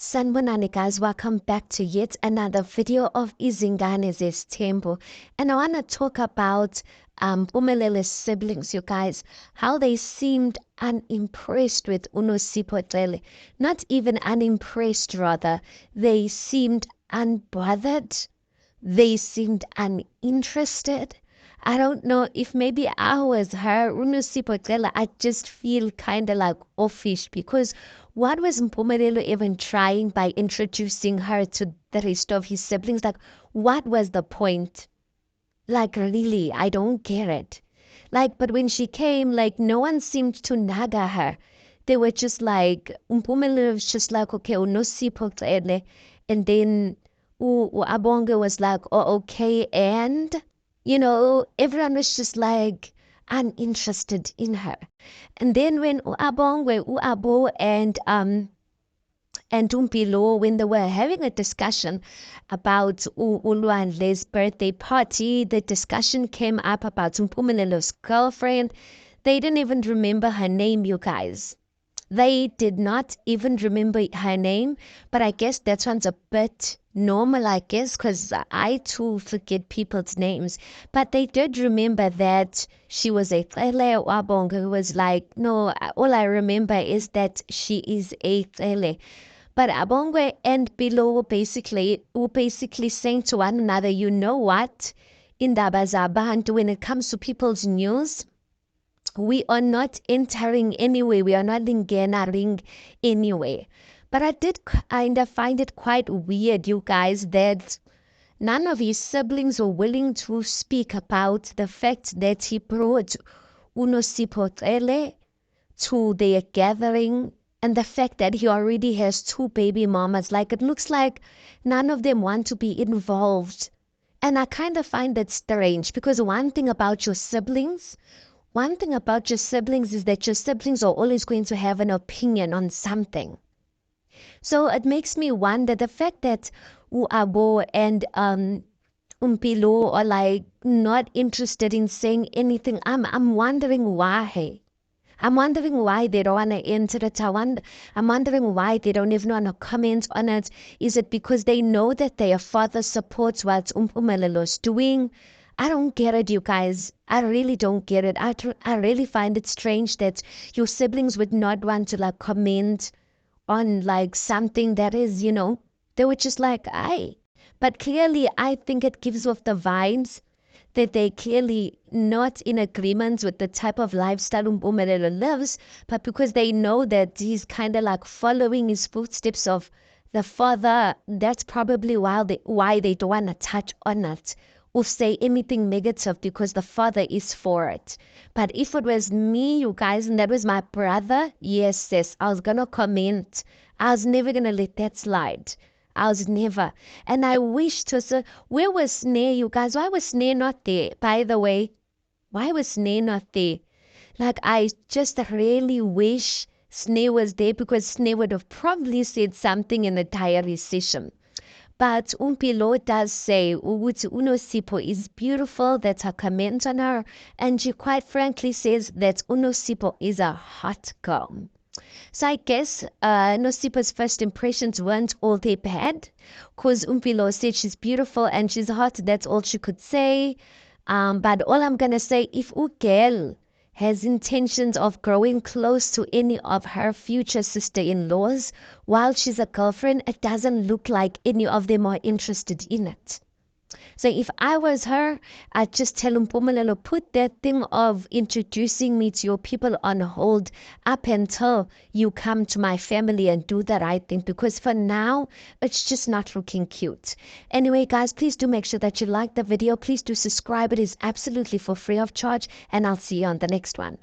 Sanibonani guys, welcome back to yet another video of Izingane Zesthembu. And I want to talk about Mpumelele's siblings, you guys, how they seemed unimpressed with uNosipho Cele. Not even unimpressed, rather. They seemed unbothered. They seemed uninterested. I don't know if maybe I was her, uNosipho Cele. I just feel kind of like offish because what was Mpumelelo even trying by introducing her to the rest of his siblings? Like, what was the point? Like, really, I don't get it. Like, but when she came, like, no one seemed to naga her. They were just like, Mpumelelo was just like, okay, uNosipho Cele. And then Abonge was like, oh, okay, and everyone was just like uninterested in her. And then when Uabo and Tumpilo, when they were having a discussion about Ulwanle's birthday party, the discussion came up about Mpumelelo's girlfriend. They didn't even remember her name, you guys. They did not even remember her name, but I guess that one's a bit normal, I guess, because I too forget people's names. But they did remember that she was a Cele Wabonga who was like, no, all I remember is that she is a Cele. But Abongwe and Bilo were basically saying to one another, you know what? In Dabazabantu, when it comes to people's news, we are not entering anywhere. We are not entering anywhere. But I did kind of find it quite weird, you guys, that none of his siblings were willing to speak about the fact that he brought uNosipho Cele to their gathering and the fact that he already has two baby mamas. Like, it looks like none of them want to be involved. And I kind of find that strange because one thing about your siblings is that your siblings are always going to have an opinion on something. So it makes me wonder the fact that Uabo and Umpilo are like not interested in saying anything. I'm wondering why. I'm wondering why they don't want to enter it. I'm wondering why they don't even want to comment on it. Is it because they know that their father supports what Mpumelelo doing? I don't get it, you guys. I really don't get it. I really find it strange that your siblings would not want to like comment on like something that is, they were just like, aye. But clearly, I think it gives off the vibes that they clearly not in agreement with the type of lifestyle Mpumelelo lives, but because they know that he's kind of like following his footsteps of the father, that's probably why they don't want to touch on it or say anything negative because the father is for it. But if it was me, you guys, and that was my brother, yes, I was gonna comment. I was never gonna let that slide. I was never. And I wish to say, where was Snare, you guys? Why was Snare not there? By the way, why was Snare not there? Like, I just really wish Snare was there because Snare would have probably said something in the diary session. But Umpilo does say ukuthi uNosipho is beautiful. That's her comment on her. And she quite frankly says that uNosipho is a hot girl. So I guess Nosipho's first impressions weren't all they bad because Umpilo said she's beautiful and she's hot. That's all she could say. But all I'm going to say, if Ugel has intentions of growing close to any of her future sister-in-laws while she's a girlfriend, it doesn't look like any of them are interested in it. So if I was her, I'd just tell Mpumelelo, put that thing of introducing me to your people on hold up until you come to my family and do the right thing, because for now, it's just not looking cute. Anyway, guys, please do make sure that you like the video. Please do subscribe. It is absolutely for free of charge, and I'll see you on the next one.